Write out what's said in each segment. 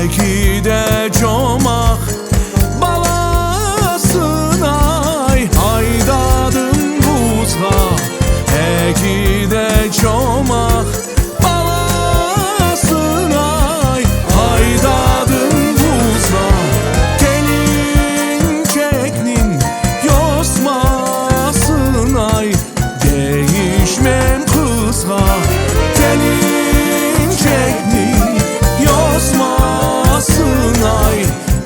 Heki de çomak balasınay, haydadım buzğa. Heki de çomak balasınay, haydadım buzğa. Gelin çeknin yosmasınay, değişmem kızğa. Gelin çeknin yosmasınay,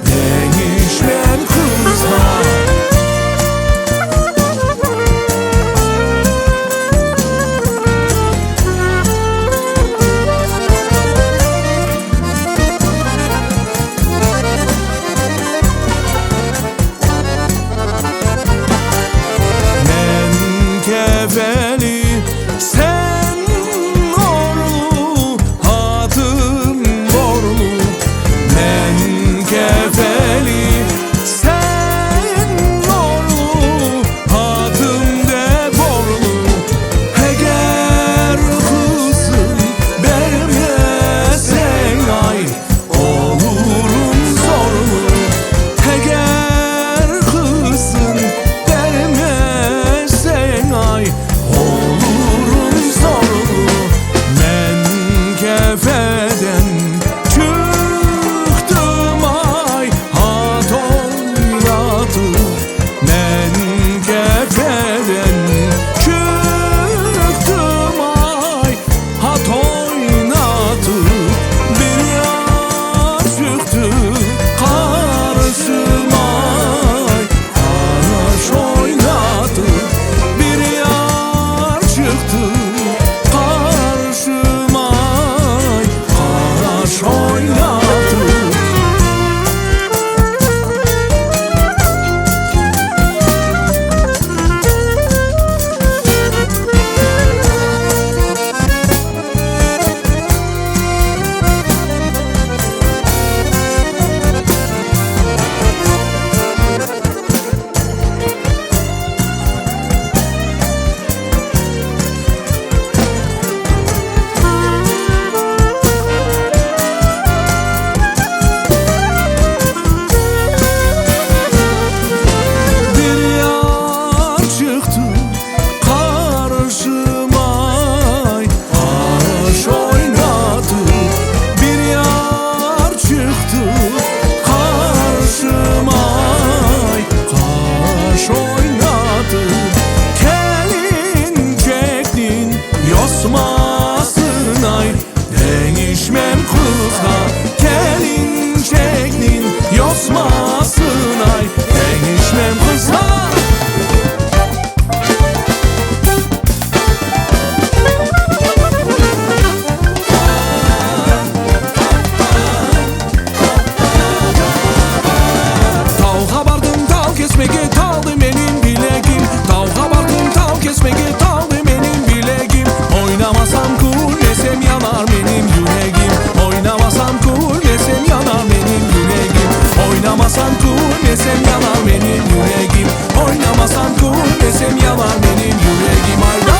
değişmem kızğa. Men kefeli sen orlu, hatım borlu. Men kefeli sen orlu, hatım de borlu. Eğer kızım vermesen ay, olurum zorlu. Eğer kızım vermesen ay, olurum zorlu. Men kefeden çıktım ay, hat oynadı. Men kefeden çıktım ay, hat oynadı. Bir yar çıktı karşıma ay, araş oynadı. Bir yar çıktı karşıma ay, araş oynadı. Bir yar çıktı karşıma ay, araş oynadı. Bir yar çıktı karşıma ay, araş oynadı. Gelin çektin yosmasın ay, değişmem kızğa. Gelin çektin yosmasın ay, değişmem kızğa. Tavga bardım tav kesmege taldı benim bileğim. Tavga bardım tav kesmege taldı benim bileğim. Oynamasam kul desem yanar benim yüreğim. Oynamasam kul desem yanar benim yüreğim. Oynamasam kul desem yanar benim yüreğim. Oynamasam kul desem yanar benim yüreğim. Hayda.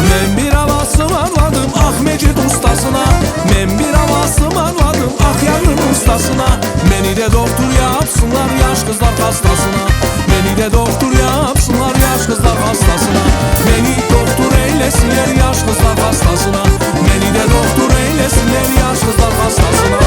Men bir havası varladım ah Mecid ustasına. Men bir havası varladım ah yarın ustasına. Beni de doktor yapsınlar yaş kızlar hastasına. Beni de doktor yapsınlar yaş kızlar hastasına. Beni doktor eylesinler yaş kızlar hastasına. Beni de doktor eylesinler yaş kızlar hastasına.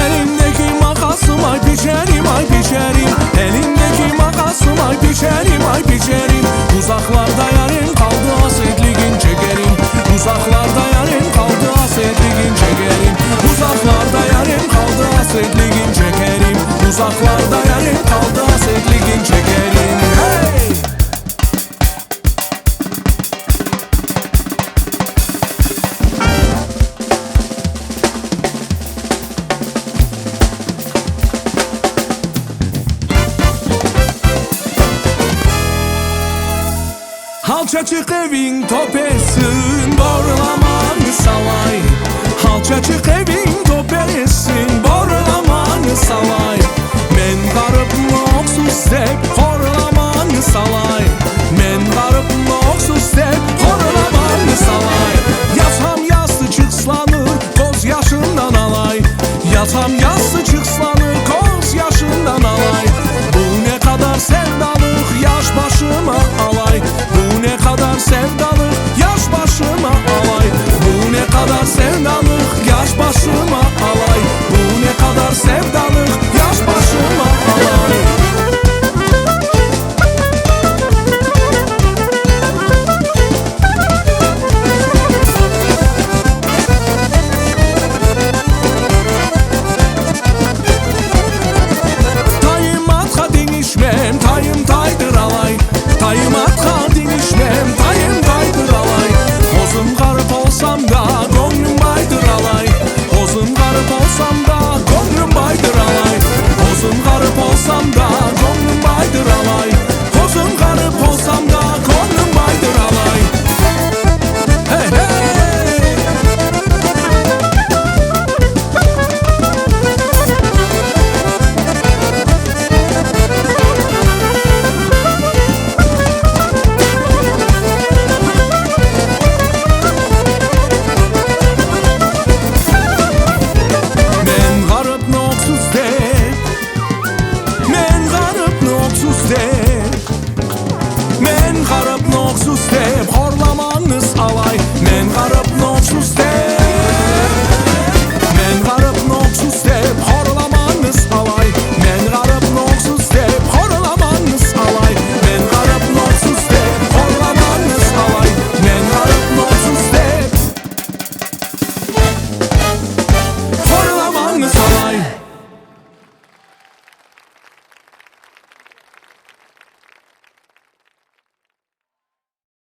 Elimdeki makasım ay biçerim ay biçerim. Elimdeki makasım ay biçerim ay biçerim. Uzaklarda yarın kaldı hasretliğin çekerim. Uzaklarda yarın kaldı hasretliğin çekerim. Uzaklarda yarın kaldı hasretliğin çekerim. Uzaklarda yarın kaldı hasretliğin çekerim. Hey! Halçacık evin topesin, borlaman salay. Halçacık evin topesin,